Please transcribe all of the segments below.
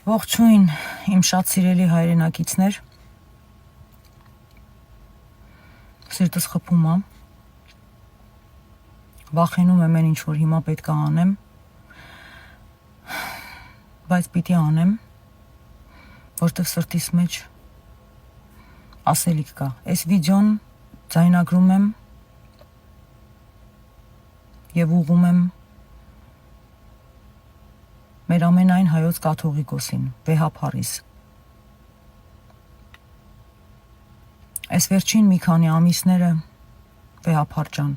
Ողջույն, իմ շատ սիրելի հայրենակիցներ, սիրտս խփում է, վախենում եմ այն ինչ որ հիմա պետք է անեմ, բայց պիտի անեմ, որտև սրտիս մեջ ասելիք կա։ Այս վիդեոն ձայնագրում եմ եւ ուղղում եմ մեր ամենայն հայոց կաթողիկոսին, Վեհափարիս։ Այս վերջին մի քանի ամիսները, Վեհափար ջան,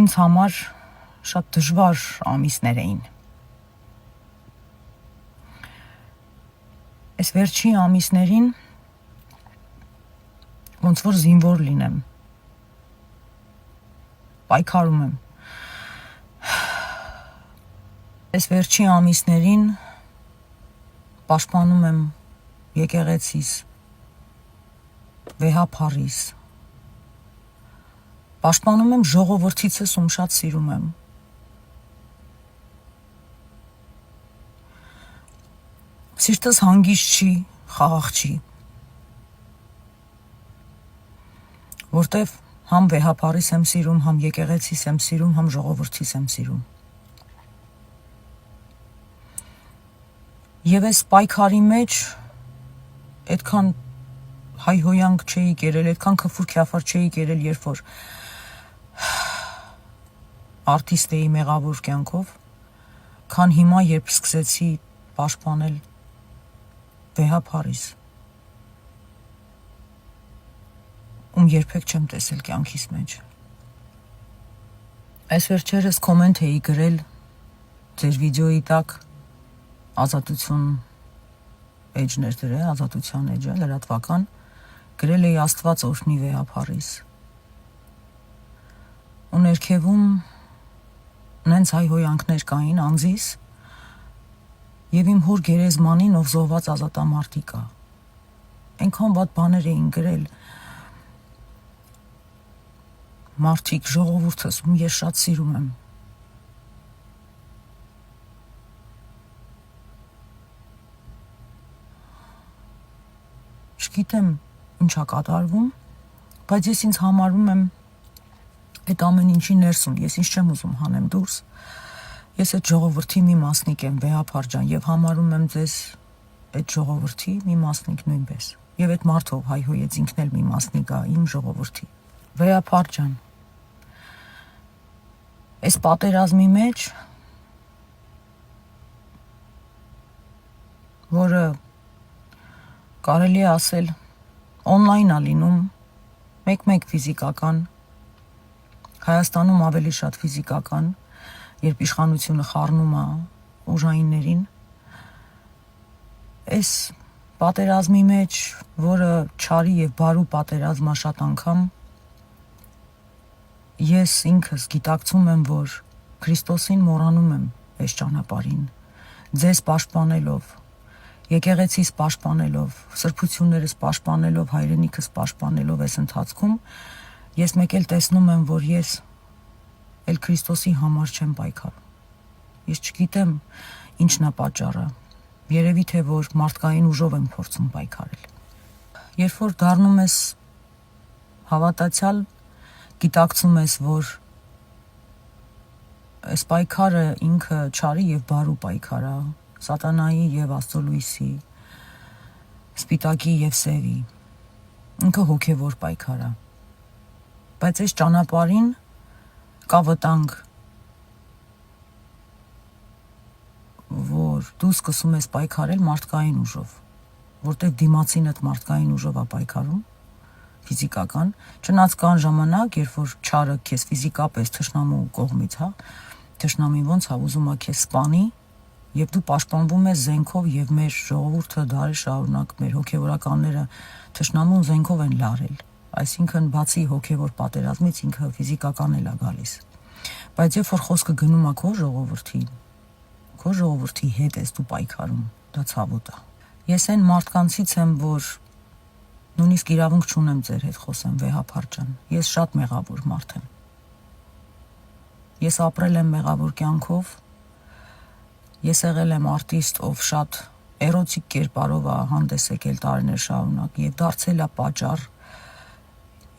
ինձ համար շատ դժվար ամիսներ էին։ Այս վերջին ամիսներին ոնց որ զինվոր լինեմ, պայքարում եմ։ Այս վերջին ամիսներին պաշտպանում եմ եկեղեցիս, Վեհափարիս, պաշտպանում եմ ժողովրդիցս, ում շատ սիրում եմ։ Սիրտս հանգիստ չի, խաղաղ չի, որտև համ Վեհափարիս եմ սիրում, համ եկեղեցիս եմ սիրում, համ ժողովրդիս եմ սիրում։ Եվ այս պայքարի մեջ այդքան հայհոյանք չէի կերել, այդքան քֆուր քյաֆար չէի կերել, երբ որ արտիստ էի մեղավոր կյանքով, քան հիմա, երբ սկսեցի պաշտպանել Վեհափարիս, ում երբեք չեմ տեսել կյանքիս մեջ։ Այս վերջերս կոմենտ էի գրել ձեր վիդեոյի տակ, Ազատություն էջներ դրել, Ազատության էջը, լրատվական, գրել էի Աստված օրհնի Վեհափարիս։ Ու ներքևում նենց հայհոյանքներ կային անձիս եւ իմ հոր գերեզմանին, ով զոհված ազատամարտիկ է։ Այնքան վատ բաներ էին գրել մարդիկ, ժողովուրդս, ում ես շատ սիրում եմ։ Չգիտեմ ինչա կատարվում, բայց ես ինձ համարում եմ այդ ամեն ինչի ներսում, ես ինչ չեմ ուզում հանեմ դուրս, ես այդ ժողովրդի մի մասնիկ եմ, Վեհափար ջան, եւ համարում եմ ձեզ այդ ժողովրդի մի մասնիկ նույնպես, եւ այդ մարդով հայհոյեց ինքն էլ մի մասնիկ է իմ ժողովրդի։ Վեհափար ջան, այս պատերազմի մեջ, որը կարելի է ասել օնլայն է լինում, մեկ-մեկ ֆիզիկական, Հայաստանում ավելի շատ ֆիզիկական, երբ իշխանությունը խառնում է ուժայիններին, այս պատերազմի մեջ, որը չարի եւ բարու պատերազմ է շատ անգամ, ես ինքս գիտակցում եմ, որ Քրիստոսին մոռանում եմ այս ճանապարհին, ձեզ պաշտպանելով, եկեղեցիս պաշտպանելով, սրբություններս պաշտպանելով, հայրենիքս պաշտպանելով այս ընթացքում, ես մեկ էլ տեսնում եմ, որ ես էլ Քրիստոսի համար չեմ պայքարում։ Ես չգիտեմ ինչն է պատճառը, երևի թե որ մարդկային ուժով եմ փորձում պայքարել։ Երբ որ դառնում ես հավատացյալ, գիտակցում ես, որ այս պայքարը ինքը չարի եւ բարու պայքար է, սատանայի եւ Աստծո լույսի, սպիտակի եւ սևի, ինքը հոգեվոր պայքար է։ Բայց այս ճանապարհին կա վտանգ, որ դու սկսում ես պայքարել մարդկային ուժով, որտեղ դիմացինդ մարդկային ուժով է պայքարում, ֆիզիկական, չնայած կան ժամանակ, երբ որ չարը քեզ ֆիզիկապես թշնամու կողմից, թշնամին ոնց է ուզում է քեզ սպանի, եւ դու պաշտպանվում ես զենքով եւ մեր ժողովուրդը դարի շարունակ մեր հոգեվորականները թշնամուն զենքով են լարել, այսինքն բացի հոգեվոր պատերազմից ինքը ֆիզիկական էլ է գալիս։ Բայց երբ որ խոսքը գնում է քո ժողովրդի հետ ես դու պայքարում, դա ցավոտ է։ Ես այն մարդկանցից եմ, որ նույնիսկ իրավունք չունեմ ձեր հետ խոսեմ, Վեհափար ջան, ես շատ մեղավոր մարդ եմ։ Ես ապրել եմ մեղավոր կյանքով Ես եղել եմ արտիստ, ով շատ էրոտիկ կերպարով է հանդես եկել տարիներ շարունակ եւ դարձել է պատճառ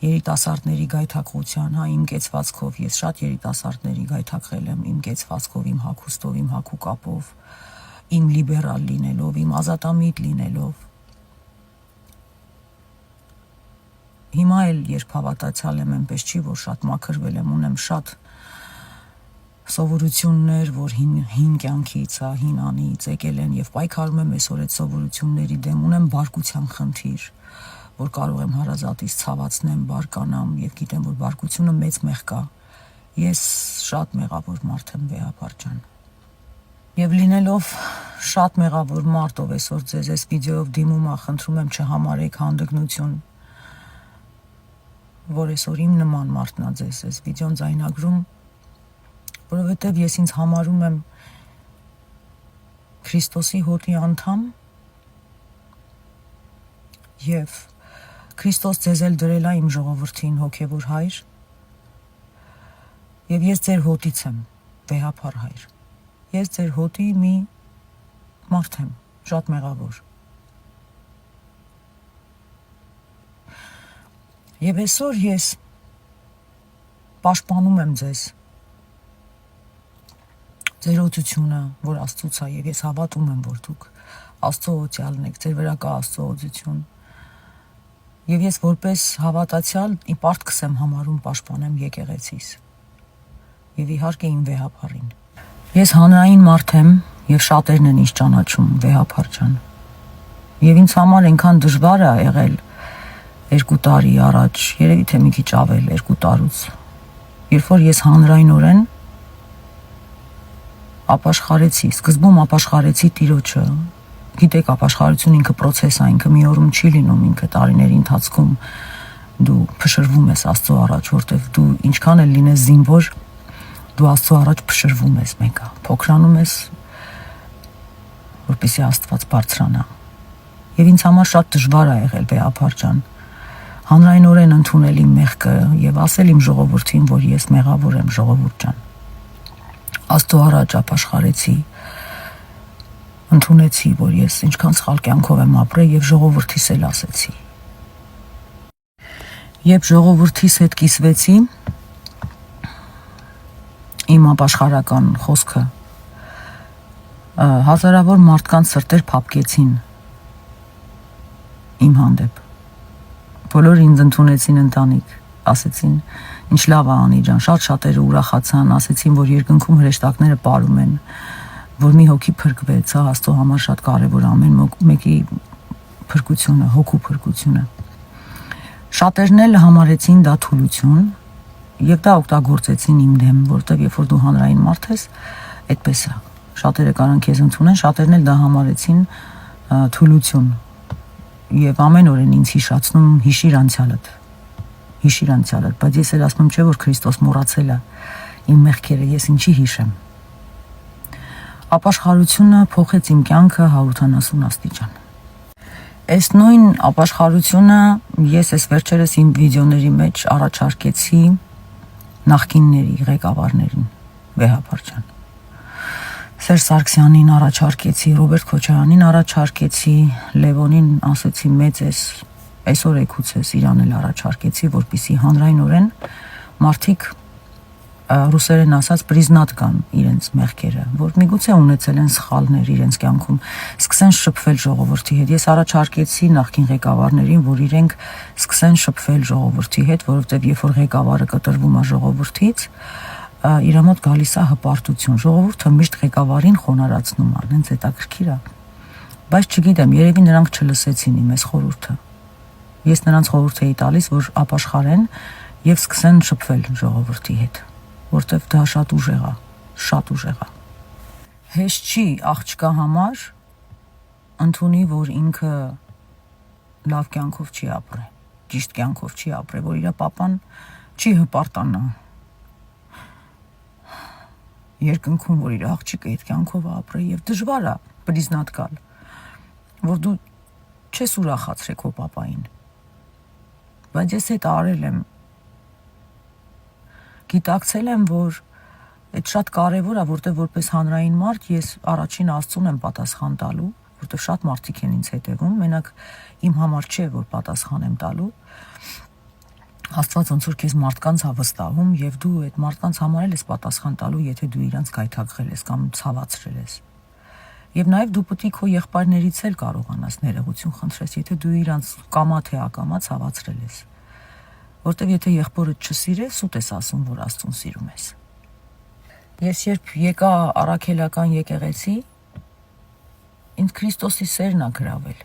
երիտասարդների գայթակղության, իմ կեցվածքով ես շատ երիտասարդների գայթակղել եմ, իմ կեցվածքով, իմ հագուստով, իմ հագուկապով, իմ լիբերալ լինելով, իմ ազատամիտ լինելով։ Հիմա էլ երբ հավատացյալ եմ, այնպես չի, որ շատ մաքրվել եմ, ունեմ շատ սովորություններ, որ հին կյանքից, հին անից եկել են եւ պայքարում եմ այսօր այդ սովորությունների դեմ, ունեմ բարկության խնդիր, որ կարող եմ հարազատից ցավացնեմ, բարկանամ եւ գիտեմ, որ բարկությունը մեծ մեղք է։ Ես շատ մեղավոր մարդ եմ, Վեհապար ջան։ Եվ լինելով շատ մեղավոր մարդ, ով այսօր ձեզ այս վիդեոյով դիմում ա, խնդրում եմ չհամարեք հանդգնություն, որ այսօր իմ նման մարդն է ձեզ այս վիդեոն ձայնագրում, որովհետև ես ինձ համարում եմ Քրիստոսի հոտի անդամ եւ Քրիստոս ձեզ էլ դրել է իմ ժողովրդին հոգևոր հայր եւ ես ձեր հոտից եմ, Վեհապար հայր։ Ես ձեր հոտի մի մարդ եմ, շատ մեղավոր։ Եվ այսօր ես պաշտպանում եմ ձեզ ձեր օծությունը, որ Աստծուց է, եւ ես հավատում եմ, որ դուք Աստծո օծյալն եք, ձեր վրա կա Աստծո օծություն։ Եվ ես որպես հավատացյալ ի պարտքս եմ համարում պաշտպանեմ եկեղեցիս։ Եվ իհարկե իմ Վեհապարին։ Ես հանրային մարդ եմ եւ շատերն են ինձ ճանաչում, Վեհապար ջան։ Եվ ինձ համար այնքան դժվար է եղել 2 տարի առաջ, երևի թե մի քիչ ավել 2 տարուց, երբ որ ես հանրայնորեն ապաշխարեցի, սկզբում ապաշխարեցի Տիրոջը։ Գիտեք, ապաշխարություն ինքը process է, ինքը մի օրում չի լինում, ինքը տարիների ընթացքում դու փշրվում ես Աստծո առաջ, որտեվ դու ինչքան էլ լինես զինվոր, դու Աստծո առաջ փշրվում ես մեկը, փոքրանում ես, որպեսզի Աստված բարձրանա։ Եվ ինձ համար շատ դժվար է եղել, Վեհապար ջան, հանրայնորեն ընդունել իմ մեղքը եւ ասել իմ ժողովրդին, որ ես մեղավոր եմ, ժողովուրդ ջան։ Աստծո առաջ ապաշխարեցի, ընդունեցի, որ ես ինչքան սխալ կյանքով եմ ապրել եւ ժողովրդիս էլ ասեցի։ Երբ ժողովրդիս հետ կիսվեցի, իմ ապաշխարական խոսքը հազարավոր մարդկանց սրտեր փափկեցին իմ հանդեպ։ Բոլորը ինձ ընդունեցին ընտանիք, ասեցին, ինչ լավ է անի ջան, շատ շատերը ուրախացան, ասեցին, որ երկնքում հրեշտակները պարում են, որ մի հոգի փրկվեց, Աստծո համար շատ կարևոր ամեն մեկի փրկությունը, հոգու փրկությունը։ Շատերն էլ համարեցին դա թուլություն եւ դա օգտագործեցին իմ դեմ, որտեղ երբ որ դու հանրային մարդ ես, այդպես է։ Շատերը կարան քեզ ընդունեն, շատերն էլ դա համարեցին թուլություն եւ ամեն օր են ինձ հիշացնում հիշիր անցյալդ, բայց ես էլ ասում եմ, չէ՞ որ Քրիստոս մոռացել է իմ մեղքերը, ես ինչի հիշեմ։ Ապաշխարությունը փոխեց իմ կյանքը 180 աստիճան։ Այս նույն ապաշխարությունը ես այս վերջերս իմ վիդեոների մեջ առաջարկեցի նախկինների ղեկավարներին, Վեհապար ջան։ Սերժ Սարգսյանին առաջարկեցի, Ռոբերտ Քոչարյանին առաջարկեցի, Լևոնին ասեցի մեծ ես, այսօր եկուցես իրան էլ առաջարկեցի, որպեսզի հանրայնորեն մարդիկ ռուսերեն ասած պրիզնատ կան իրենց մեղքերը, որ միգուցե ունեցել են սխալներ իրենց կյանքում, սկսեն շփվել ժողովրդի հետ։ Ես առաջարկեցի նախկին ղեկավարներին, որ իրենք սկսեն շփվել ժողովրդի հետ, որովհետև երբ որ ղեկավարը կտրվում է ժողովրդից, իր մոտ գալիս է հպարտություն, ժողովուրդը միշտ ղեկավարին խոնարհացնում է, հենց հետաքրքիր է։ Բայց չգիտեմ, երևի նրանք չլսեցին իմ այս խորհուրդը։ Ես նրանց խորհուրդ էի տալիս, որ ապաշխարեն եւ սկսեն շփվել ժողովրդի հետ, որտեվ դա շատ ուժեղ է, շատ ուժեղ է։ Հեշտ չի աղջկա համար ընդունի, որ ինքը լավ կյանքով չի ապրել, ճիշտ կյանքով չի ապրել, որ իր պապան չի հպարտանա երկնքում, որ իր աղջիկը այդ կյանքով է ապրել եւ դժվար է պրիզնատ գալ, որ դու չես ուրախացրել քո պապային։ Բայց ես այդ արել եմ, գիտակցել եմ, որ Այդ շատ կարևոր է, որտեղ որպես հանրային մարդ ես առաջին Աստծուն եմ պատասխան տալու, որտեղ շատ մարդիկ են ինձ հետևում, մենակ իմ համար չէ, որ պատասխան եմ տալու։ Աստված ոնց որ քեզ մարդկանց ա վստահում եւ դու այդ մարդկանց համար էլ ես պատասխան տալու, եթե դու իրանց գայթակղել ես կամ ցավացրել ես։ Եվ նաեւ դու պետք է քո եղբայրներից էլ կարողանաս ներողություն խնդրես, եթե դու իրանց կամա թե ակամա ցավացրել ես։ Որտեւ եթե եղբորդ չսիրես, սուտ ես ասում, որ Աստծուն սիրում ես։ Ես երբ եկա առաքելական եկեղեցի, ինձ Քրիստոսի սերն ա գրավել։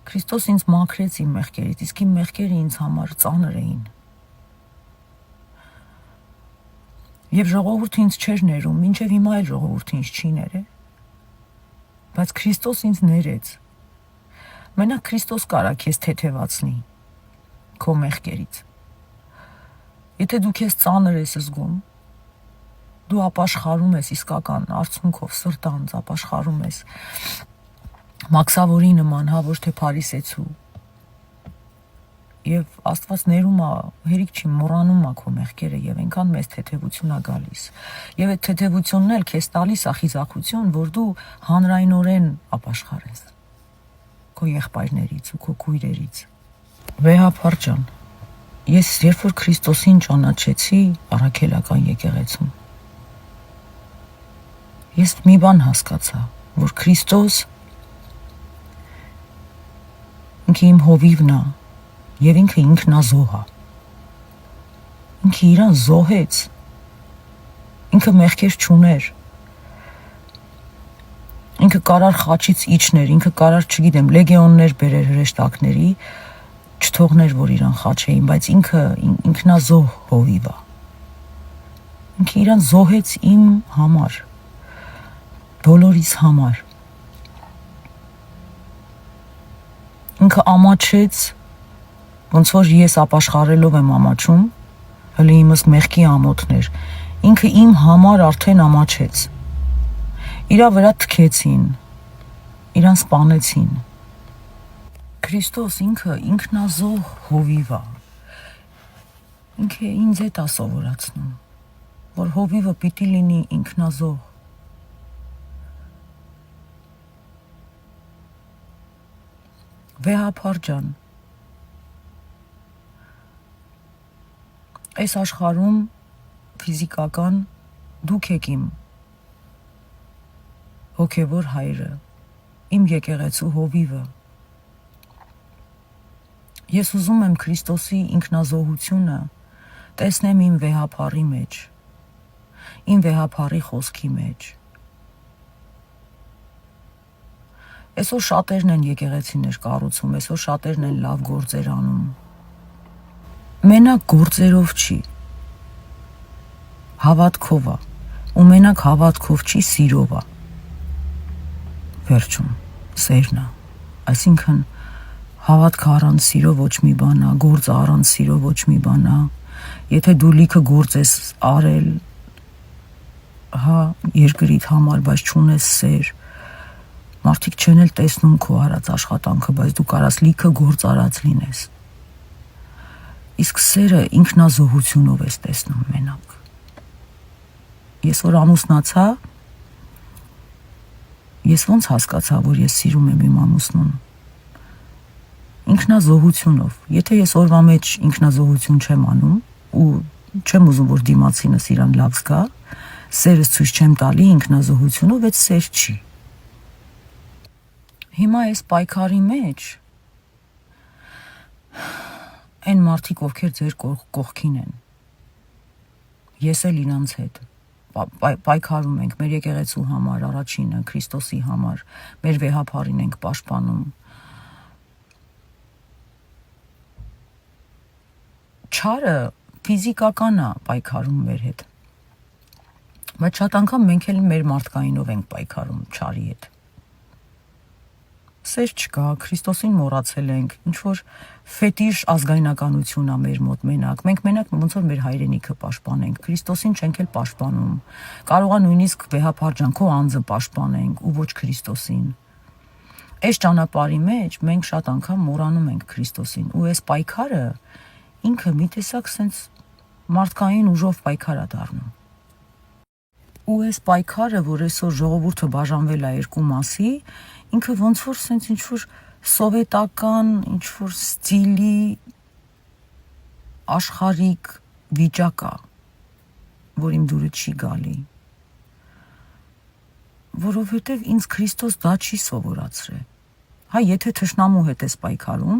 Քրիստոս ինձ մաքրեց իմ մեղքերից, իսկ իմ մեղքերը ինձ համար ծանր էին։ Եվ ժողովուրդը ինձ չէր ներում, մինչև հիմա էլ ժողովուրդը ինձ չի ներել։ Բայց Քրիստոս ինձ ներեց։ Մենակ Քրիստոս կարա քեզ թեթևացնի քո մեղքերից։ Եթե դու քեզ ծանր ես զգում, դու ապաշխարում ես իսկական արցունքով, սրտանց ապաշխարում ես։ Մաքսավորի նման, հա, ոչ թե Փարիսեցու։ Եվ Աստված ներում է, հերիք չի, մոռանում է քո մեղքերը եւ այնքան մեծ թեթևություն է գալիս։ Եվ այդ թեթևությունն էլ քեզ տալիս է խիզախություն, որ դու հանրայնորեն ապաշխարես քո եղբայրներից ու քո քույրերից։ Վեհափար ջան, ես երբ որ Քրիստոսին ճանաչեցի առաքելական եկեղեցում, ես մի բան հասկացա, որ Քրիստոս ինքը իմ հովիվն է եւ ինքը ինքնազոհ է։ Ինքը իրան զոհեց։ Ինքը մեղքեր չուներ։ Ինքը կարար խաչից իջներ, ինքը կարար, չգիտեմ, լեգեոններ բերեր հրեշտակների, չթողներ, որ իրան խաչեին, բայց ինքը ինքնազոհ հովիվ է։ Ինքը իրան զոհեց իմ համար, բոլորիս համար։ Ինքը ամաչեց, ոնց որ ես ապաշխարելով եմ ամաչում, հələ իմս մեղքի ամոթներ, ինքը իմ համար արդեն ամաչեց։ Իրա վրա թքեցին, իրան սպանեցին։ Քրիստոս ինքը ինքնազոհ հովիվ է։ Ինքը ինձ էդ է սովորացնում, որ հովիվը պիտի լինի ինքնազոհ։ Վեհափար ջան, այս աշխարհում ֆիզիկական դուք եք իմ հոգևոր հայրը, իմ եկեղեցու հովիվը։ Ես ուզում եմ Քրիստոսի ինքնազոհությունը տեսնեմ իմ վեհափարի մեջ, իմ վեհափարի խոսքի մեջ։ Այսօր շատերն են եկեղեցիներ կառուցում, այսօր շատերն են լավ գործեր անում։ Մենակ գործերով չի, հավատքով է, ու մենակ հավատքով չի, սիրով է։ Վերջում, սերն է, այսինքն հավատքը առանց սիրո ոչ մի բան է, գործը առանց սիրո ոչ մի բան է։ Եթե դու լիքը գործ ես արել, հա, երկրիդ համար, բայց չունես սեր, մարդիկ չեն էլ տեսնում քո արած աշխատանքը, բայց դու կարաս լիքը գործ արած լինես։ Իսկ սերը ինքնազոհությունով ես տեսնում մենակ։ Ես որ ամուսնացա, ես ոնց հասկացա, որ ես սիրում եմ իմ ամուսնուն։ Ինքնազոհությունով։ Եթե ես օրվա մեջ ինքնազոհություն չեմ անում ու չեմ ուզում, որ դիմացինս իրան լավ զգա, սերս ցույց չեմ տալի ինքնազոհությունով, այդ սեր չի։ Հիմա այս պայքարի մեջ այն մարդիկ, ովքեր ձեր կողքին են, ես էլ իրանց հետ պայքարում ենք մեր եկեղեցու համար, առաջինը Քրիստոսի համար, մեր վեհափարին ենք պաշտպանում։ Չարը ֆիզիկական է պայքարում մեր հետ, բայց շատ անգամ մենք էլ մեր մարդկայինով ենք պայքարում չարի հետ։ Սեր չկա, Քրիստոսին մոռացել ենք, ինչ որ ֆետիշ ազգայնականություն է մեր մոտ մենակ։ Մենք մենակ ոնց որ մեր հայրենիքը պաշտպանենք, Քրիստոսին չենք էլ պաշտպանում։ Կարող է նույնիսկ վեհափար ջան քո անձը պաշտպանենք ու ոչ Քրիստոսին։ Այս ճանապարհի մեջ մենք շատ անգամ մոռանում ենք Քրիստոսին ու այս պայքարը ինքը մի տեսակ սենց մարդկային ուժով պայքար է դառնում։ Ու այս պայքարը, որ այսօր ժողովուրդը բաժանվել է երկու մասի, ինքը ոնց որ սենց ինչ-որ սովետական, ինչ-որ ստիլի աշխարհիկ վիճակ է, որ իմ դուրը չի գալի, որովհետև ինձ Քրիստոս դա չի սովորացրել։ Հա, եթե թշնամու հետ ես պայքարում,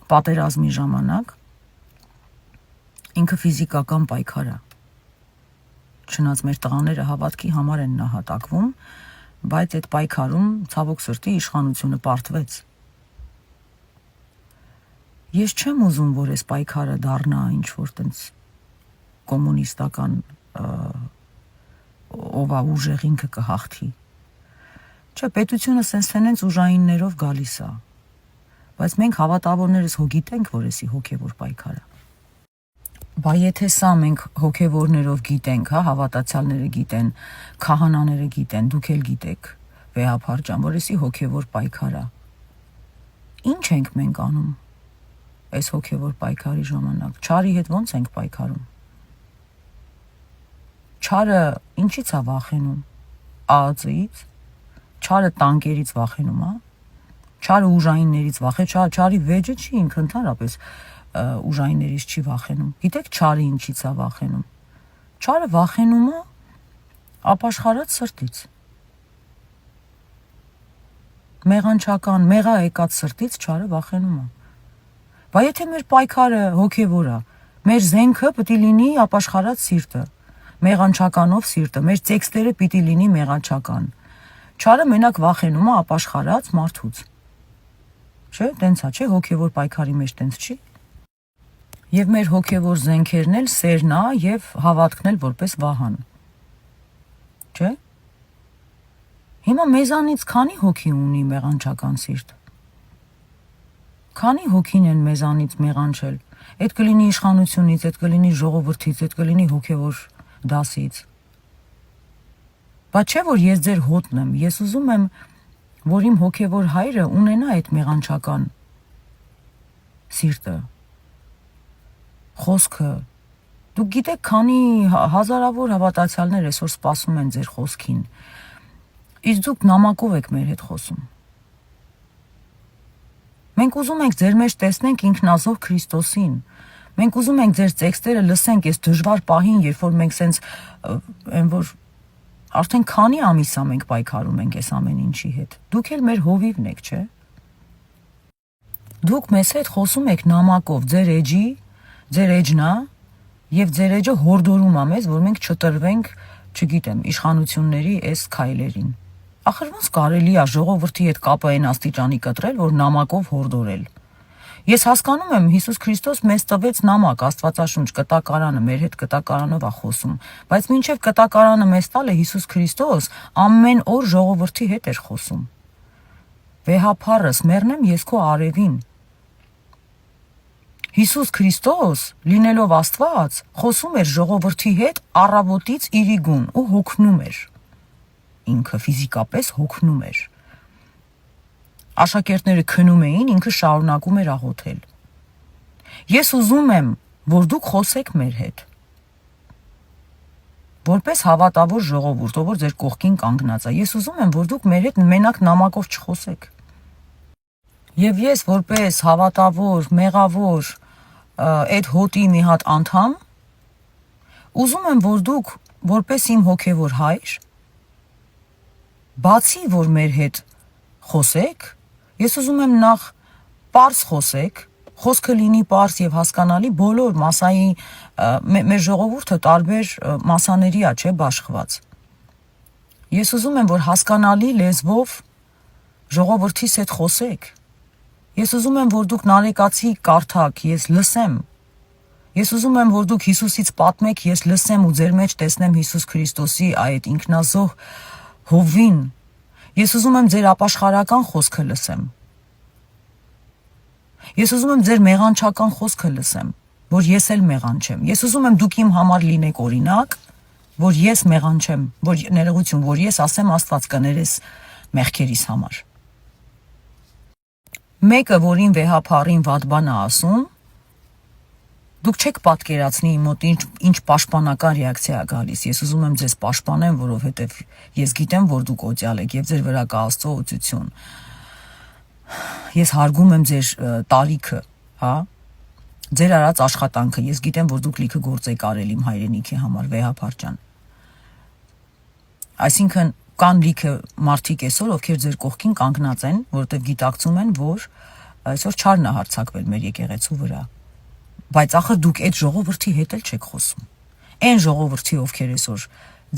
պատերազմի ժամանակ, ինքը ֆիզիկական պայքար է։ Չնայած մեր տղաները հավատքի համար են նահատակվում, բայց այդ պայքարում ցավոք սրտի իշխանությունը պարտվեց։ Ես չեմ ուզում, որ այս պայքարը դառնա ինչ-որ տենց կոմունիստական ովա ուժեղ ինքը կհաղթի։ Չէ, պետությունը սենց ուժայիններով գալիս է, բայց մենք հավատավորներս հո գիտենք, որ էսի հոգևոր պայքարը։ Բա եթե սա մենք հոգևորներով գիտենք, հա, հավատացյալները գիտեն, քահանաները գիտեն, դուք էլ գիտեք, վեհափար ջան, որ էսի հոգևոր պայքար է։ Ինչ ենք մենք անում այս հոգևոր պայքարի ժամանակ։ Չարի հետ ո՞նց ենք պայքարում։ Չարը ինչից է վախենում։ ԱԱԾ-ից, չարը տանկերից վախենում է, չարը ուժայիններից չարի վեճը չի, ինքը ընդհանրապես ուժայիններից չի վախենում։ Գիտեք չարը ինչից է վախենում։ Չարը վախենում է ապաշխարած սրտից։ Մեղանչական, մեղա եկած սրտից չարը վախենում է։ Բա եթե մեր պայքարը հոգևոր է, մեր զենքը պետք է լինի ապաշխարած սիրտը, մեղանչականով սիրտը, մեր տեքստերը պիտի լինի մեղանչական։ Չարը մենակ վախենում է ապաշխարած մարդուց։ Չէ, տենց է, չէ, հոգևոր պայքարի մեջ տենց չի։ Եվ մեր հոգևոր զենքերն էլ սերն է եւ հավատքն էլ որպես վահան։ Չէ։ Հիմա մեզանից քանի հոգի ունի մեղանչական սիրտ։ Քանի հոգին են մեզանից մեղանչել։ Այդ կլինի իշխանությունից, այդ կլինի ժողովրդից, այդ կլինի հոգևոր դասից։ Բա չէ որ ես ձեր հոտն եմ, ես ուզում եմ, որ իմ հոգևոր հայրը ունենա այդ մեղանչական սիրտը, խոսքը։ Դուք գիտեք, քանի հազարավոր հավատացյալներ այսօր սպասում են ձեր խոսքին, իսկ դուք նամակով եք մեր հետ խոսում։ Մենք ուզում ենք ձեր մեջ տեսնենք ինքնազոհ Քրիստոսին։ Մենք ուզում ենք ձեր տեքստերը լսենք այս դժվար պահին, երբ որ մենք սենց այն որ արդեն քանի ամիս է մենք պայքարում ենք այս ամեն ինչի հետ։ Դուք էլ մեր հովիվն եք, չէ՞։ Դուք մեզ հետ խոսում եք նամակով, ձեր էջի, ձեր էջն է, եւ ձեր էջը հորդորում է մեզ, որ մենք չտրվենք, չգիտեմ, իշխանությունների այս քայլերին։ Ախր ոնց կարելի է ժողովրդի հետ կապը այն աստիճանի կտրել, որ նամակով հորդորել։ Ես հասկանում եմ, Հիսուս Քրիստոս մեզ տվեց նամակ, Աստվածաշունչ, կտակարանը, մեր հետ կտակարանով է խոսում, բայց մինչև կտակարանը մեզ տալը Հիսուս Քրիստոս ամեն օր ժողովրդի հետ էր խոսում։ Վեհափառս, մեռնեմ ես քո արևին։ Հիսուս Քրիստոս, լինելով Աստված, խոսում էր ժողովրդի հետ առավոտից իրիգուն ու հոգնում էր։ Ինքը ֆիզիկապես հոգնում էր։ Աշակերտները քնում էին, ինքը շարունակում էր աղոթել։ Ես ուզում եմ, որ դուք խոսեք մեր հետ։ Որպես հավատավոր ժողովուրդ, ով որ ձեր կողքին կանգնած է, ես ուզում եմ, որ դուք մեր հետ մենակ նամակով չխոսեք։ Եվ ես որպես հավատավոր, մեղավոր, այդ հոտի մի հատ անդամ, ուզում եմ, որ դուք որպես իմ հոգևոր հայր, բացի որ մեր հետ խոսեք, ես ուզում եմ նախ պարզ խոսեք, խոսքը լինի պարզ եւ հասկանալի բոլոր մասայի մեր ժողովուրդը տարբեր մասաների է, չէ, բաշխված։ Ես ուզում եմ, որ հասկանալի լեզվով ժողովրդիս հետ խոսեք։ Ես ուզում եմ, որ դուք նարեկացի կարդաք, ես լսեմ։ Ես ուզում եմ, որ դուք Հիսուսից պատմեք, ես լսեմ ու ձեր մեջ տեսնեմ Հիսուս Քրիստոսի այդ ինքնազոհ հովին։ Ես ուզում եմ ձեր ապաշխարական խոսքը լսեմ։ Ես ուզում եմ ձեր մեղանչական խոսքը լսեմ, որ ես էլ մեղանչեմ։ Ես ուզում եմ դուք իմ համար լինեք օրինակ, որ ես մեղանչեմ, որ ներողություն, որ ես ասեմ Աստված կներես մեղքերիս համար։ Մեկը, որին վեհափառին վատ բան է ասում, Դուք չեք պատկերացնի իմ մոտ ինչ պաշտպանական ռեակցիա է գալիս։ Ես ուզում եմ ձեզ պաշտպանեմ, որովհետև ես գիտեմ, որ դուք օծյալ եք եւ ձեր վրա կա Աստծո օծություն։ Ես հարգում եմ ձեր տարիքը, հա։ Ձեր արած աշխատանքը, ես գիտեմ, որ դուք լիքը գործ եք արել իմ հայրենիքի համար, Վեհապար ջան։ Այսինքն կան լիքը մարդիկ այսօր, ովքեր ձեր կողքին կանգնած են, որովհետև գիտակցում են, որ այսօր չարն է հարձակվել մեր եկեղեցու վրա։ Բայց ախր դուք այդ ժողովրդի հետ էլ չեք խոսում։ Այն ժողովրդի, ովքեր այսօր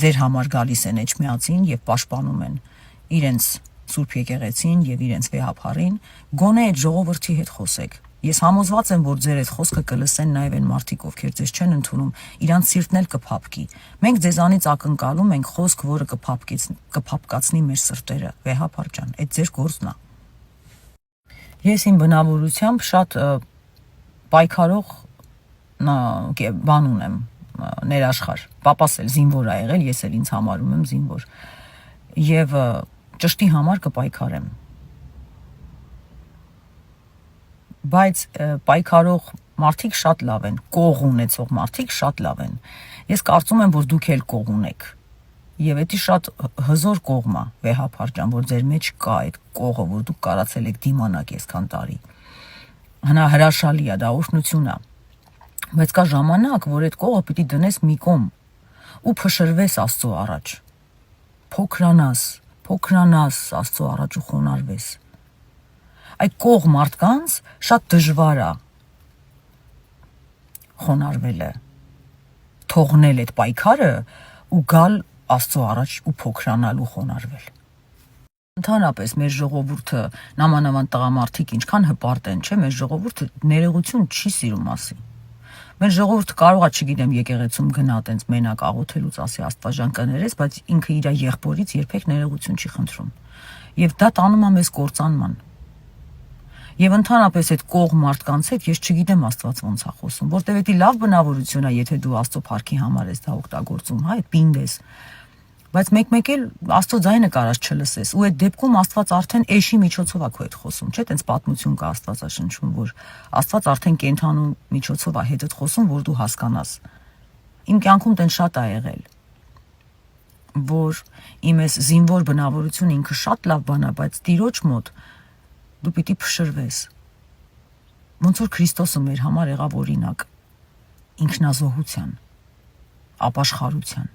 ձեր համար գալիս են Էջմիածին եւ պաշտպանում են իրենց Սուրբ եկեղեցին եւ իրենց Վեհապարին, գոնե այդ ժողովրդի հետ խոսեք։ Ես համոզված եմ, որ ձեր այդ խոսքը կլսեն նաեւ այն մարդիկ, ովքեր ձեզ չեն ընդունում, իրանց սիրտն էլ կփափկի։ Մենք ձեզանից ակնկալում ենք խոսք, որը կփափկացնի մեր սրտերը, Վեհապար ջան, այդ ձեր գործն է։ Ես իմ բնավորությամբ շատ պայքարող բան ունեմ, ներաշխար։ Պապաս էլ զինվոր ա եղել, ես էլ ինձ համարում եմ զինվոր։ Եվ ճշտի համար կպայքարեմ։ Բայց պայքարող մարդիկ շատ լավ են, կող ունեցող մարդիկ շատ լավ են։ Ես կարծում եմ, որ դուք էլ կող ունեք։ Եվ դա շատ հզոր կողմ է, Վեհապար ջան, որ ձեր մեջ կա այդ կողը, որ դուք կարացել եք դիմանալ այսքան տարի։ Հրաշալի է, դա օրհնություն է։ Բայց կա ժամանակ, որ այդ կողը պիտի դնես մի կողմ ու փշրվես Աստծո առաջ։ Փոքրանաս Աստծո առաջ ու խոնարհվես։ Այդ կող մարդկանց շատ դժվար է խոնարհվելը, թողնել այդ պայքարը ու գալ Աստծո առաջ ու փոքրանալ ու խոնարհվել։ Ընդհանրապես մեր ժողովուրդը, նամանավանդ տղամարդիկ ինչքան հպարտ են, չէ՞, մեր ժողովուրդը ներողություն չի սիրում ասի։ Մեր ժողովուրդը կարող է, չգիտեմ, եկեղեցում գնա տենց մենակ աղոթելուց ասի Աստվածաշան կներես, բայց ինքը իր եղբորից երբեք ներողություն չի խնդրում։ Եվ դա տանում է մեզ կործանման։ Եվ ընդհանրապես այդ կող մարդկանց հետ ես չգիտեմ Աստված ոնց է խոսում, որտեվ դա լավ բնավորություն է, եթե դու Աստծո փառքի համար ես դա օգտագործում, հա, պինդ ես։ Բայց մեկ-մեկ էլ Աստծո ձայնը կարած չլսես, ու այդ դեպքում Աստված արդեն էշի միջոցով է քո հետ խոսում, չէ՞, տենց պատմություն կա Աստվածաշնչում, որ Աստված արդեն կենթանու միջոցով է հետդ խոսում, որ դու հասկանաս։ Իմ կյանքում տենց շատ ա եղել, որ իմ այս զինվոր բնավորությունը ինքը շատ լավ բան է, բայց Տիրոջ մոտ դու պիտի փշրվես։ Ոնց որ Քրիստոսը մեր համար եղավ օրինակ ինքնազոհության, ապաշխարության։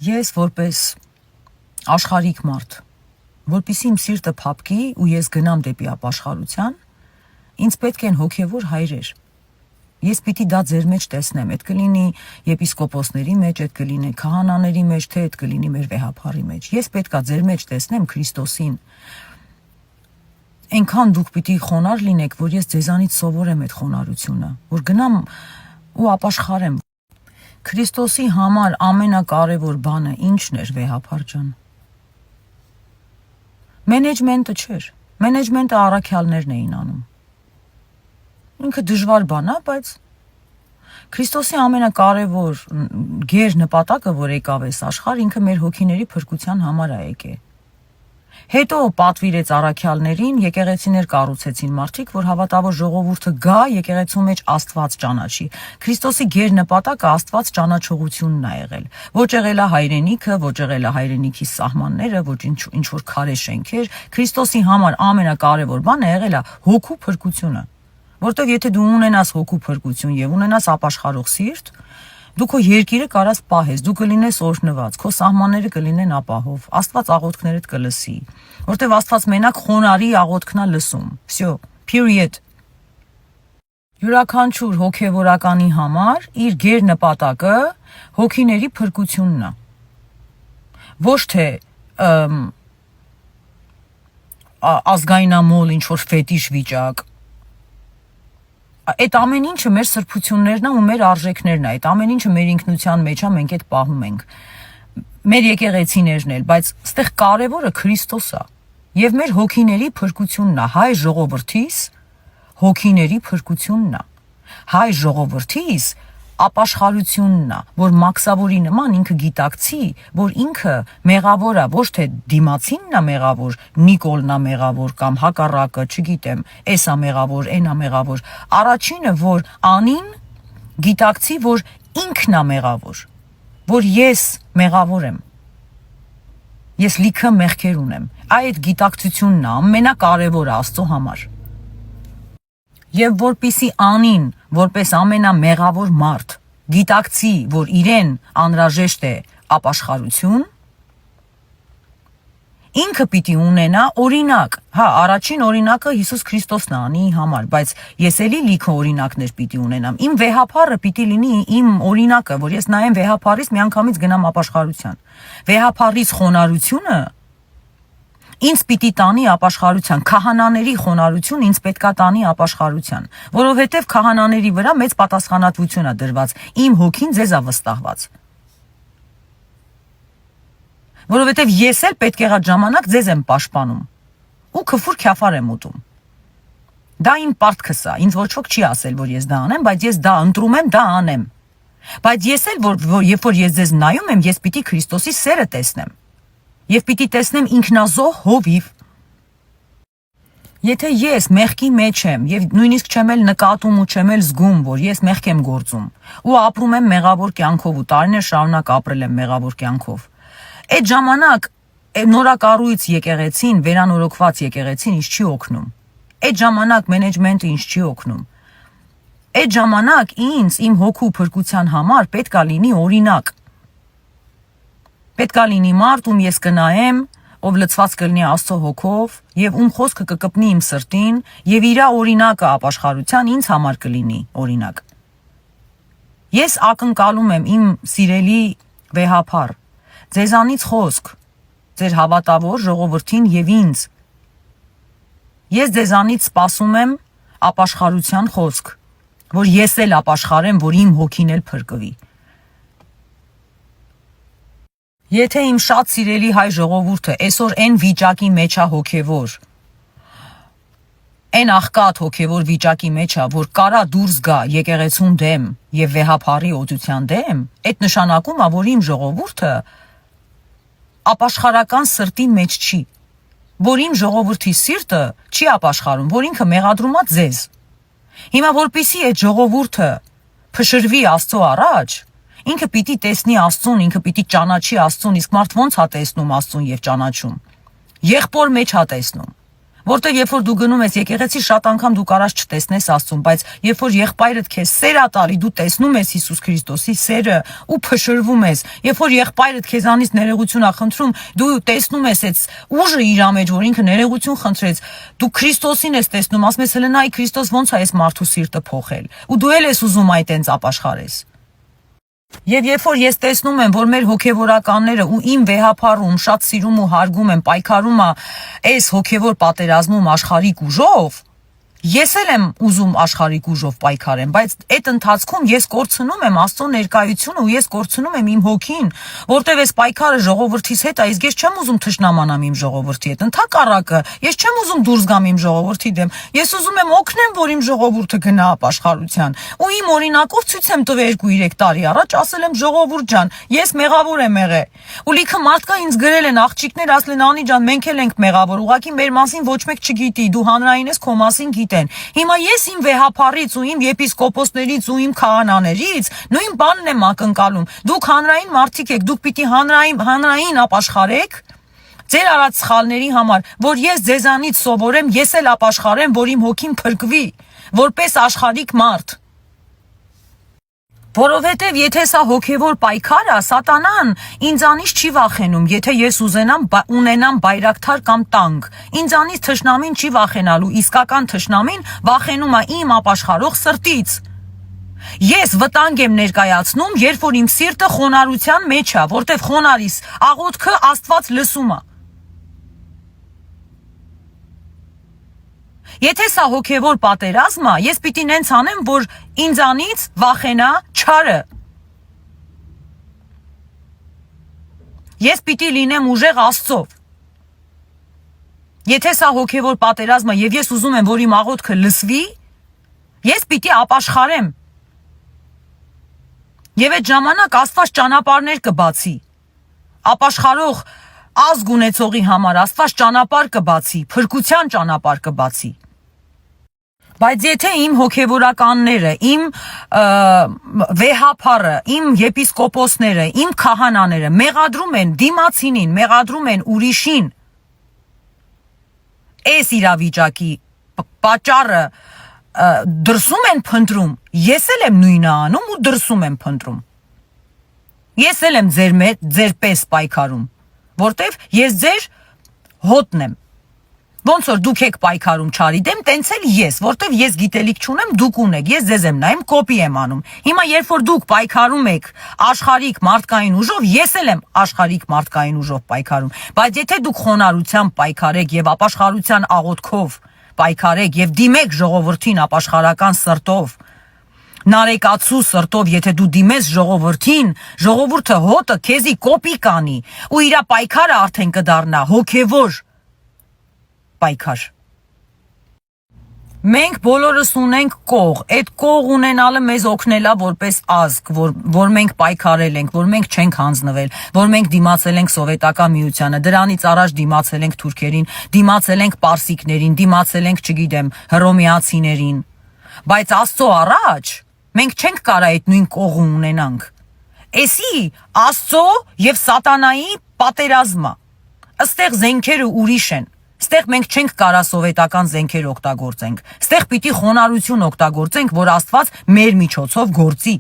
Ես որպես աշխարհիկ մարդ, որպեսզի իմ սիրտը փափկի ու ես գնամ դեպի ապաշխարության, ինձ պետք են հոգևոր հայրեր։ Ես պիտի դա ձեր մեջ տեսնեմ, այդ կլինի եպիսկոպոսների մեջ, այդ կլինի քահանաների մեջ, թե այդ կլինի մեր Վեհապարի մեջ։ Ես պետքա ձեր մեջ տեսնեմ Քրիստոսին։ Այնքան դուք պիտի խոնարհ լինեք, որ ես ձեզանից սովորեմ այդ խոնարհությունը, որ գնամ ու ապաշխարեմ։ Քրիստոսի համար ամենակարևոր բանը ի՞նչն էր, Վեհապար ջան։ Մենեջմենտը չէր։ Մենեջմենտը առաքյալներն էին անում։ Ինքը դժվար բան է, բայց Քրիստոսի ամենակարևոր գեր նպատակը, որ եկավ այս աշխարհ, ինքը մեր հոգիների փրկության համար է եկել։ Հետո պատվիրեց առաքյալներին, եկեղեցիներ կառուցեցին մարդիկ, որ հավատավոր ժողովուրդը գա եկեղեցու մեջ Աստված ճանաչի։ Քրիստոսի գեր նպատակը Աստված ճանաչողությունն է եղել։ Ոչ եղել է հայրենիքը, ոչ եղել է հայրենիքի սահմանները, ոչ ինչ որ քարե շենքեր։ Քրիստոսի համար ամենակարևոր բանը եղել է հոգու փրկությունը։ Որտեվ եթե դու ունենաս հոգու փրկություն եւ ունենաս ապաշխարող սիրտ, դու քո երկիրը կարաս պահես, դու կլինես օրհնված, քո սահմանները կլինեն ապահով, Աստված աղոթքներդ կլսի, որտեվ Աստված մենակ խոնարհի աղոթքն է լսում։ Всё, period։ Յուրաքանչյուր հոգևորականի համար իր գեր նպատակը հոգիների փրկությունն է։ Ոչ թե ազգայնամոլ ինչ որ ֆետիշ վիճակ։ Այդ ամեն ինչը մեր սրբություններն է ու մեր արժեքներն է, այդ ամեն ինչը մեր ինքնության մեջ է, մենք այդ պահում ենք։ Մեր եկեղեցիներն էլ, բայց այստեղ կարևորը Քրիստոսն է եւ մեր հոգիների փրկությունն է, հայ ժողովրդիս հոգիների փրկությունն է։ Հայ ժողովրդիս ապաշխարությունն է, որ մաքսավորի նման ինքը գիտակցի, որ ինքը մեղավոր է, ոչ թե դիմացինն է մեղավոր, Նիկոլն է մեղավոր կամ հակառակը, չգիտեմ, էս է մեղավոր, այն է մեղավոր։ Առաջինը, որ անին գիտակցի, որ ինքն է մեղավոր, որ ես մեղավոր եմ։ Ես լիքը մեղքեր ունեմ։ Այդ գիտակցությունն է ամենակարևորը Աստծո համար։ Եվ որպիսի անին, որպես ամենամեղավոր մարդ, գիտակցի, որ իրեն անհրաժեշտ է ապաշխարություն, ինքը պիտի ունենա օրինակ։ Հա, առաջին օրինակը Հիսուս Քրիստոսն է անի համար, բայց ես էլի լիքը օրինակներ պիտի ունենամ։ Իմ վեհափառը պիտի լինի իմ օրինակը, որ ես նայեմ վեհափառից միանգամից գնամ ապաշխարության։ Վեհափառից խոնարհությունը ինձ պիտի տանի ապաշխարության, քահանաների խոնարհություն ինձ պետքա տանի ապաշխարության, որովհետև քահանաների վրա մեծ պատասխանատվություն է դրված, իմ հոգին ձեզ է վստահված։ Որովհետև ես էլ պետք եղած ժամանակ ձեզ եմ պաշտպանում ու քֆուր քյաֆար եմ ուտում։ Դա իմ պարտքս է, ինձ ոչ ոք չի ասել, որ ես դա անեմ, բայց ես դա ընտրում եմ, դա անեմ։ Բայց ես էլ, երբ որ ես ձեզ նայում եմ, ես պիտի Քրիստոսի սերը տեսնեմ։ Եվ պիտի տեսնեմ ինքնազոհ հովիվ։ Եթե ես մեղքի մեջ եմ եւ նույնիսկ չեմ էլ նկատում ու չեմ էլ զգում, որ ես մեղք եմ գործում ու ապրում եմ մեղավոր կյանքով ու տարիներ շարունակ ապրել եմ մեղավոր կյանքով, այդ ժամանակ նորակառույց եկեղեցին, վերանորոգված եկեղեցին ինձ չի օգնում։ Այդ ժամանակ մենեջմենտը ինձ չի օգնում։ Այդ ժամանակ ինձ իմ հոգու փրկության համար պետքա լինի օրինակ։ Պետքա լինի մարդ, ում ես կնայեմ, ով լցված կլինի Աստծո հոգով եւ ում խոսքը կկպնի իմ սրտին եւ իրա օրինակը ապաշխարության ինձ համար կլինի օրինակ։ Ես ակնկալում եմ իմ սիրելի վեհափառ, ձեզանից խոսք, ձեր հավատավոր ժողովրդին եւ ինձ։ Ես ձեզանից սպասում եմ ապաշխարության խոսք, որ ես էլ ապաշխարեմ, որ իմ հոգին էլ փրկվի։ Եթե իմ շատ սիրելի հայ ժողովուրդը այսօր այն վիճակի մեջ է հոգևոր, այն աղքատ հոգևոր վիճակի մեջ է, որ կարա դուրս գա եկեղեցուն դեմ եւ վեհափառի օծության դեմ, այդ նշանակում է, որ իմ ժողովուրդը ապաշխարական սրտի մեջ չի, որ իմ ժողովրդի սիրտը չի ապաշխարում, որ ինքը մեղադրում է ձեզ։ Հիմա որպիսի այդ ժողովուրդը փշրվի Աստծո առաջ, ինքը պիտի տեսնի Աստծուն, ինքը պիտի ճանաչի Աստծուն, իսկ մարդ ո՞նց է տեսնում Աստծուն եւ ճանաչում։ Եղբոր մեջ է տեսնում։ Որտեղ երբ որ դու գնում ես եկեղեցի, շատ անգամ դու կարաս չտեսնես Աստծուն, բայց երբ որ եղբայրդ քեզ սեր է տալի, դու տեսնում ես Հիսուս Քրիստոսի սերը ու փշրվում ես։ Երբ որ եղբայրդ քեզանից ներողություն է խնդրում, դու տեսնում ես այդ ուժը իր մեջ, որ ինքը ներողություն խնդրեց, դու Քրիստոսին ես տեսնում, ասում ես հլնայի Քրիստոս ո՞նց է այս մարդու սիրտը փոխել։ Ու դու էլ ես ուզում այդ այնց ապաշխարես։ Եվ երբ որ ես տեսնում եմ, որ մեր հոգևորականները ու իմ վեհափառում շատ սիրում ու հարգում եմ, պայքարում է այս հոգևոր պատերազմում աշխարհիկ ուժով, ես էլ եմ ուզում աշխարհիկ ուժով պայքարեմ, բայց այդ ընթացքում ես կորցնում եմ Աստծո ներկայությունը ու ես կորցնում եմ իմ հոգին, որտեվ այս պայքարը ժողովրդիս հետ է, իսկ ես չեմ ուզում թշնամանամ իմ ժողովրդի հետ, ընդհակառակը, ես չեմ ուզում դուրս գամ իմ ժողովրդի դեմ, ես ուզում եմ օգնեմ, որ իմ ժողովուրդը գնա ապաշխարության, ու իմ օրինակով ցույց եմ տվել 2-3 տարի առաջ, ասել եմ ժողովուրդ ջան, ես մեղավոր եմ եղել, ու լիքը մարդկա ինձ գրել են աղջիկներ, ասել են Անի ջան, մենք էլ ենք մեղավոր, ուղղակի մեր մասին ոչ մեկ չգիտի, դու հանրային ես, քո մասին գիտեն։ Հիմա ես իմ վեհափառից ու իմ եպիսկոպոսներից ու իմ քահանաներից նույն բանն եմ ակնկալում։ Դուք հանրային մարդիկ եք, դուք պիտի հանրային ապաշխարեք ձեր արած սխալների համար, որ ես ձեզանից սովորեմ, ես էլ ապաշխարեմ, որ իմ հոգին փրկվի, որպես աշխարհիկ մարդ։ Որովհետև եթե սա հոգևոր պայքար է, սատանան ինձանից չի վախենում, եթե ես ունենամ բայրակթար կամ տանկ, ինձանից թշնամին չի վախենալու, իսկական թշնամին վախենում է իմ ապաշխարող սրտից։ Ես վտանգ եմ ներկայացնում, երբ որ իմ սիրտը խոնարհության մեջ է, որտև խոնարհիս աղոթքը Աստված լսում է։ Եթե սա հոգևոր պատերազմ է, ես պիտի նենց անեմ, որ ինձանից վախենա չարը։ Ես պիտի լինեմ ուժեղ Աստծով։ Եթե սա հոգևոր պատերազմ է եւ ես ուզում եմ, որ իմ աղոթքը լսվի, ես պիտի ապաշխարեմ։ Եվ այդ ժամանակ Աստված ճանապարհներ կբացի։ Ապաշխարող ազգ ունեցողի համար Աստված ճանապարհ կբացի, փրկության ճանապարհ կբացի։ Բայց եթե իմ հոգևորականները, իմ վեհափառը, իմ եպիսկոպոսները, իմ քահանաները մեղադրում են դիմացինին, մեղադրում են ուրիշին, այս իրավիճակի պատճառը դրսում են փնտրում, ես էլ եմ նույնը անում ու դրսում եմ փնտրում։ Ես էլ եմ ձեր պես պայքարում, որտեվ ես ձեր հոտն եմ։ Ոնց որ դուք եք պայքարում չարի դեմ, տենց էլ ես, որտեվ ես գիտելիք չունեմ, դուք ունեք, ես ձեզ եմ նայում, կոպի եմ անում։ Հիմա երբ որ դուք պայքարում եք աշխարհիկ մարդկային ուժով, ես էլ եմ աշխարհիկ մարդկային ուժով պայքարում։ Բայց եթե դուք խոնարհությամբ պայքարեք եւ ապաշխարության աղոթքով պայքարեք եւ դիմեք ժողովրդին ապաշխարական սրտով, նարեկացու սրտով, եթե դու դիմես ժողովրդին, ժողովուրդը հոտը քեզի կոպի կանի ու իրա պայքարը արդեն կդառնա հոգևոր պայքար։ Մենք բոլորս ունենք կող, այդ կող ունենալը մեզ օգնելա որպես ազգ, որ մենք պայքարել ենք, որ մենք չենք հանձնվել, որ մենք դիմացել ենք սովետական միությանը, դրանից առաջ դիմացել ենք թուրքերին, դիմացել ենք պարսիկներին, դիմացել ենք, չգիտեմ, հռոմեացիներին, բայց Աստծո առաջ մենք չենք կարա այդ նույն կողը ունենանք։ Էսի Աստծո եւ սատանայի պատերազմը։ Աստեղ զենքերը ուրիշ են։ Ստեղ մենք չենք կարա սովետական զենքեր օգտագործենք։ Ստեղ պիտի խոնարհություն օգտագործենք, որ Աստված մեր միջոցով գործի։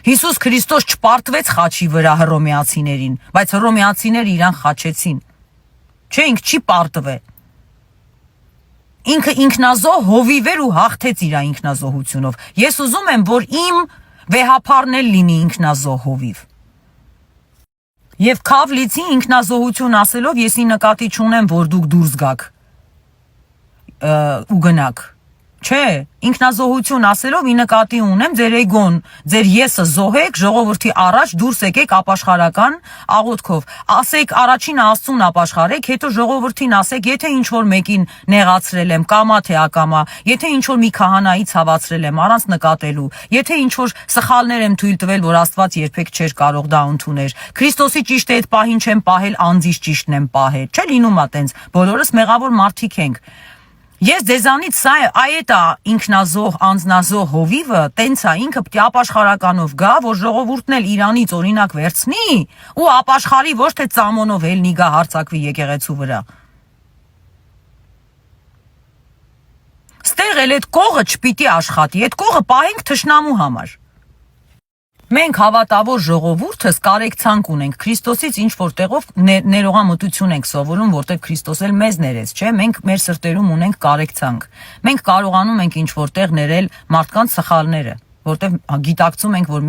Հիսուս Քրիստոս չպարտվեց խաչի վրա հռոմեացիներին, բայց հռոմեացիները իրան խաչեցին։ Չէ, ինք չի պարտվե։ Ինքը ինքնազոհ հովիվեր ու հաղթեց իր ինքնազոհությունով։ Ես ուզում եմ, որ իմ վեհափառն էլ լինի ինքնազոհ հովիվ։ Եվ Քավլիցի ինքնազոհություն ասելով եսի նկատի չունեմ, որ դուք դուրս գաք ու գնաք։ Չէ, ինքնազոհություն ասելով ի նկատի ունեմ ձեր էգոն, ձեր եսը զոհեք, ժողովրդի առաջ դուրս եկեք ապաշխարական աղոթքով։ Ասեք առաջին Աստծուն ապաշխարեք, հետո ժողովրդին ասեք, եթե ինչ որ մեկին նեղացրել եմ, կամա թե ակամա, եթե ինչ որ մի քահանայի ցավացրել եմ առանց նկատելու, եթե ինչ որ սխալներ եմ թույլ տվել, որ Աստված երբեք չէր կարող դա ընդուներ։ Քրիստոսի ճիշտ է այդ պահին չեմ պահել, անձիս ճիշտն եմ պահել։ Չէ լինում է տենց, բոլորս մեղավոր մարդիկ ենք։ Ես ձեզանից սա այդ ինքնազոհ, անձնազոհ հովիվը, տենց է ինքը պիտի ապաշխարականով գա, որ ժողովուրդն էլ իրանից օրինակ վերցնի ու ապաշխարի, ոչ թե ծամոնով ելնի գա հարցակվի եկեղեցու վրա։ Ստեղ էլ այդ կողը չպիտի աշխատի, այդ կողը պահենք թշնամու համար։ Մենք հավատավոր ժողովուրդս կարեկցանք ունենք, Քրիստոսից ինչ որ տեղով ներողամտություն ենք սովորում, որտեղ Քրիստոս էլ մեզ ներեց, չէ՞, մենք մեր սրտերում ունենք կարեկցանք։ Մենք կարողանում ենք ինչ որտեղ ներել մարդկանց սխալները, որտեղ գիտակցում ենք, որ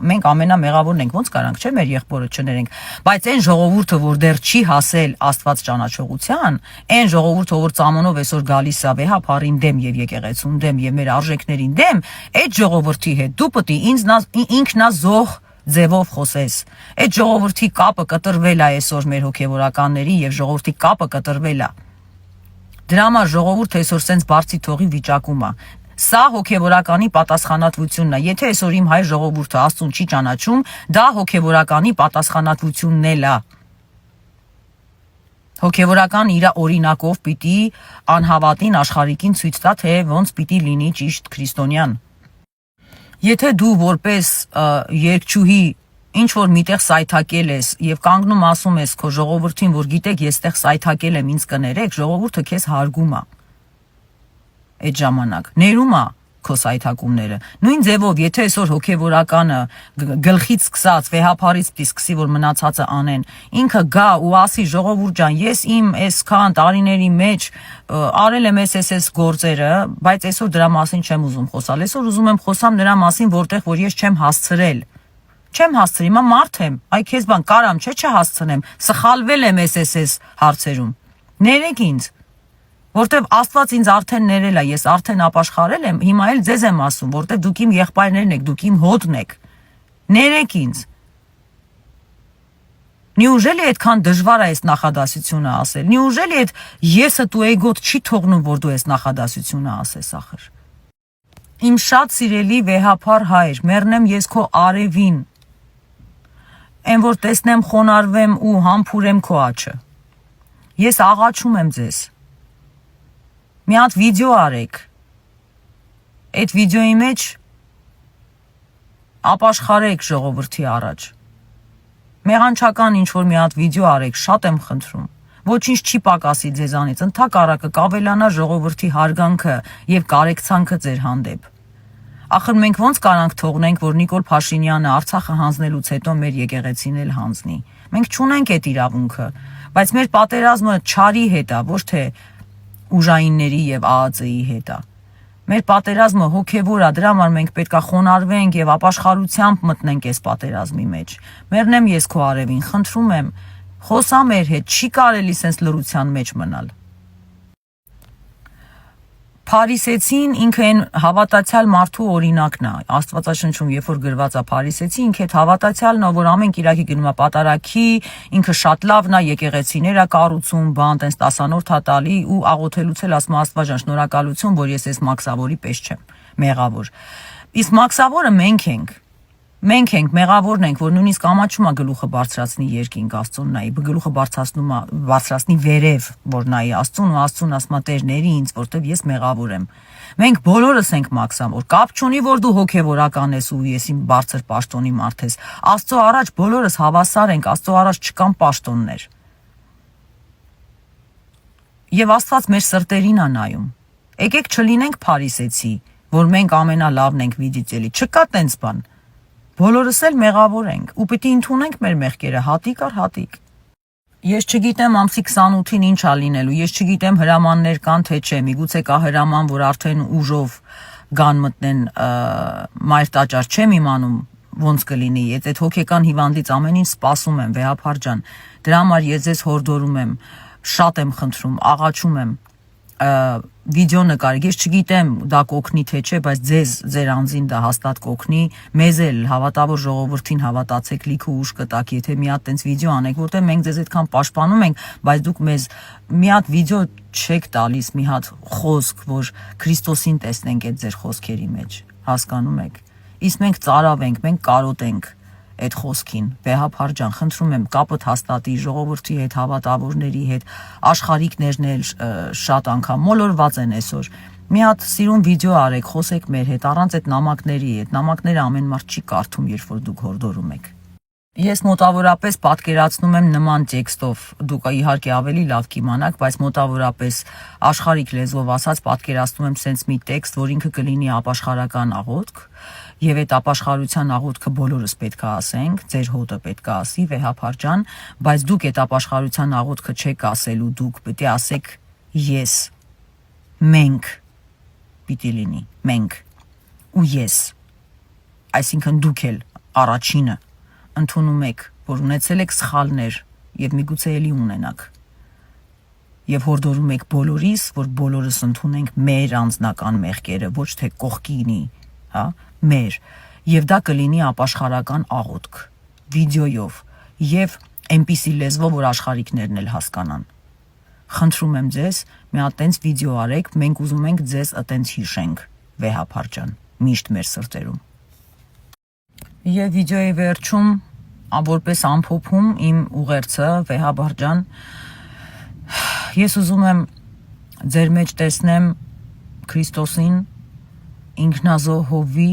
մենք ամենամեղավորն ենք, ոնց կարանք, չէ՞, մեր եղբորը չներենք, բայց այն ժողովուրդը, որ դեռ չի հասել Աստված ճանաչողության, այն ժողովուրդը, որ ծամոնով այսօր գալիս է վեհափառին դեմ եւ եկեղեցուն դեմ եւ մեր արժեքներին դեմ, այդ ժողովրդի հետ դու պետք է ինքնազոհ ձևով խոսես։ Այդ ժողովրդի կապը կտրվել է այսօր մեր հոգևորականների եւ ժողովրդի կապը կտրվել է։ Դրա համար ժողովուրդը այսօր սենց բարձի թողի վիճակում է։ Սա հոգևորականի պատասխանատվությունն է։ Եթե այսօր իմ հայ ժողովուրդը Աստծուն չի ճանաչում, դա հոգևորականի պատասխանատվությունն էլ է։ Հոգևորական իր օրինակով պիտի անհավատին աշխարհիկին ցույց տա, թե ոնց պիտի լինի ճիշտ քրիստոնյան։ Եթե դու որպես երգչուհի ինչ որ միտեղ սայթակել ես եւ կանգնում ասում ես քո ժողովրդին, որ գիտեք, ես այդտեղ սայթակել եմ, ինձ կներեք, ժողովուրդը քեզ հարգում է։ Այդ ժամանակ ներում է քո սայթակումները։ Նույն ձևով, եթե այսօր հոգևորականը գլխից սկսած վեհափարից պիտի սկսի, որ մնացածը անեն, ինքը գա ու ասի ժողովուրդ ջան, ես իմ այսքան տարիների մեջ արել եմ այս գործերը, բայց այսօր դրա մասին չեմ ուզում խոսալ։ Այսօր ուզում եմ խոսամ նրա մասին, որտեղ որ ես չեմ հասցրել։ Չեմ հասցրի, հիմա մարդ եմ, այ քեզ բան կարամ, չէ՞ չհասցնեմ, սխալվել եմ այս հարցերում։ Ներեք ինձ։ Որտեվ Աստված ինձ արդեն ներել է, ես արդեն ապաշխարել եմ, հիմա էլ ձեզ եմ ասում, որտեվ դուք իմ եղբայրներն եք, դուք իմ հոտն եք։ Ներեք ինձ։ Նյուժելի այդքան դժվար է այս նախադասությունը ասել։ Նյուժելի այդ եսդ ու էգոդ չի թողնում, որ դու այս նախադասությունը ասես ախր։ Իմ շատ սիրելի վեհափար հայր, մեռնեմ ես քո արևին, են որ տեսնեմ խոնարհվեմ ու համբուրեմ քո աչը։ Ես աղաչում եմ ձեզ։ Մի հատ վիդեո արեք։ Այդ վիդեոյի մեջ ապաշխարեք ժողովրդի առաջ։ Մեղանչական ինչ որ մի հատ վիդեո արեք, շատ եմ խնդրում։ Ոչինչ չի պակասի ձեզանից, ընդհակառակը կավելանա ժողովրդի հարգանքը եւ կարեկցանքը ձեր հանդեպ։ Ախր մենք ոնց կարանք թողնենք, որ Նիկոլ Փաշինյանը Արցախը հանձնելուց հետո մեր եկեղեցին էլ հանձնի։ Մենք չունենք այդ իրավունքը, բայց մեր պատերազմը չարի հետ է, ոչ թե ուժայինների եւ ԱԱԾ-ի հետ է։ Մեր պատերազմը հոգեվոր է, դրա համար մենք պետքա խոնարհվենք եւ ապաշխարությամբ մտնենք այս պատերազմի մեջ։ Մեռնեմ ես քո արևին, խնդրում եմ, խոսա մեր հետ, չի կարելի սենց լռության մեջ մնալ։ Փարիսեցին ինքը այն հավատացյալ մարդու օրինակն է։ Աստվածաշնչում երբ որ գրված է Փարիսեցի, ինքը այդ հավատացյալն է, որ ամեն Կիրակի գնում է պատարագի, ինքը շատ լավն է, եկեղեցիներ է կառուցում, բան, տենց տասանորդ է տալի ու աղոթելուց էլ ասում Աստվածաշն շնորհակալություն, որ ես այս մաքսավորի պես չեմ, մեղավոր։ Իսկ մաքսավորը մենք ենք։ Մենք ենք, մեղավորն ենք, որ նույնիսկ ամաչում է գլուխը բարձրացնի երկինք Աստծուն նայի, գլուխը բարձրացնի վերև, որ նայի Աստծուն ու Աստծուն ասма Տերների ինձ, որտեվ ես մեղավոր եմ։ Մենք բոլորս ենք մաքսավոր, կապ չունի, որ դու հոգևորական ես ու ես իմ բարձր պաշտոնի մարդ ես։ Աստծո առաջ բոլորս հավասար ենք, Աստծո առաջ չկան պաշտոններ։ Եվ Աստված մեր սրտերին է նայում։ Եկեք չլինենք փարիսեցի, որ մենք ամենալավն ենք վիդիցելի, չկա տենց բան։ Բոլորս էլ մեղավոր ենք ու պիտի ընդունենք մեր մեղքերը հատիկ առ հատիկ։ Ես չգիտեմ ամսի 28-ին ինչ ա լինելու, ես չգիտեմ հրամաններ կան թե չէ, միգուցե կա հրաման, որ արդեն ուժով գան մտնեն մայր տաճար, չեմ իմանում ոնց կլինի, այդ հոգեկան հիվանդից ամեն ինչ սպասում եմ, վեհափար ջան, դրա համար ես ձեզ հորդորում եմ, շատ եմ խնդրում, աղաչում եմ, վիդեո նկարեք, ես չգիտեմ դա կօգնի թե չէ, բայց ձեր անձին դա հաստատ կօգնի, մեզ էլ հավատավոր ժողովրդին հավատացեք, լիքը ուժ կտակ, եթե մի հատ տենց վիդեո անեք, որտեղ մենք ձեզ այդքան պաշտպանում ենք, բայց դուք մեզ մի հատ վիդեո չեք տալիս, մի հատ խոսք, որ Քրիստոսին տեսնենք այդ ձեր խոսքերի մեջ, հասկանում եք։ Իսկ մենք ծարավ ենք, մենք կարոտ ենք այդ խոսքին, վեհափար ջան, խնդրում եմ կապդ հաստատի ժողովրդի հետ, հավատավորների հետ, աշխարհիկներն էլ շատ անգամ մոլորված են այսօր։ Մի հատ սիրուն վիդեո արեք, խոսեք մեր հետ, առանց այդ նամակների հետ, նամակները ամեն մարդ չի կարդում, երբ որ դուք հորդորում եք։ Ես մոտավորապես պատկերացնում եմ նման տեքստով, դուք իհարկե ավելի լավ կիմանաք, բայց մոտավորապես աշխարհիկ լեզվով ասած պատկերացնում եմ սենց մի տեքստ, որ ինքը կլինի ապաշխարական աղոթք, եւ այդ ապաշխարության աղոթքը բոլորս պետք է ասենք, ձեր հոտը պետք է ասի, վեհափար ջան, բայց դուք այդ ապաշխարության աղոթքը չեք ասելու, դուք պետք է ասեք ես, մենք, պիտի լինի, մենք ու ես, այսինքն դուք էլ առաջինը ընդունում եք, որ ունեցել եք սխալներ եւ միգուցե էլի ունենաք։ Եվ հորդորում եք բոլորիս, որ բոլորս ընդունենք մեր անձնական մեղքերը, ոչ թե կողքինի, հա, մեր, եւ դա կլինի ապաշխարական աղոթք, վիդեոյով եւ այնպիսի լեզվով, որ աշխարհիկներն էլ հասկանան։ Խնդրում եմ ձեզ, մի հատ տենց վիդեո արեք, մենք ուզում ենք ձեզ այտենց հիշենք, վեհափար ջան, միշտ մեր սրտերում։ Եվ վիդեոյի վերջում որպես ամփոփում իմ ուղերձը, վեհափար ջան, ես ուզում եմ ձեր մեջ տեսնեմ Քրիստոսին ինքնազոհ հովի,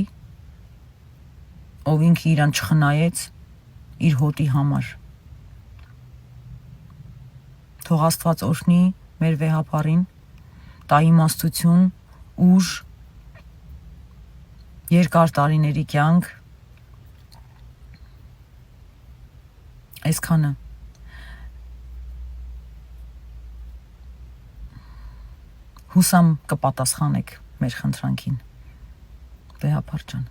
ով ինքը իրան չխնայեց իր հոտի համար։ Թող Աստված օրհնի մեր վեհափարին, տա իմաստություն, ուժ, երկար տարիների կյանք, այսքանը։ Հուսամ կպատասխանեք մեր խնդրանքին, վեհափար ջան։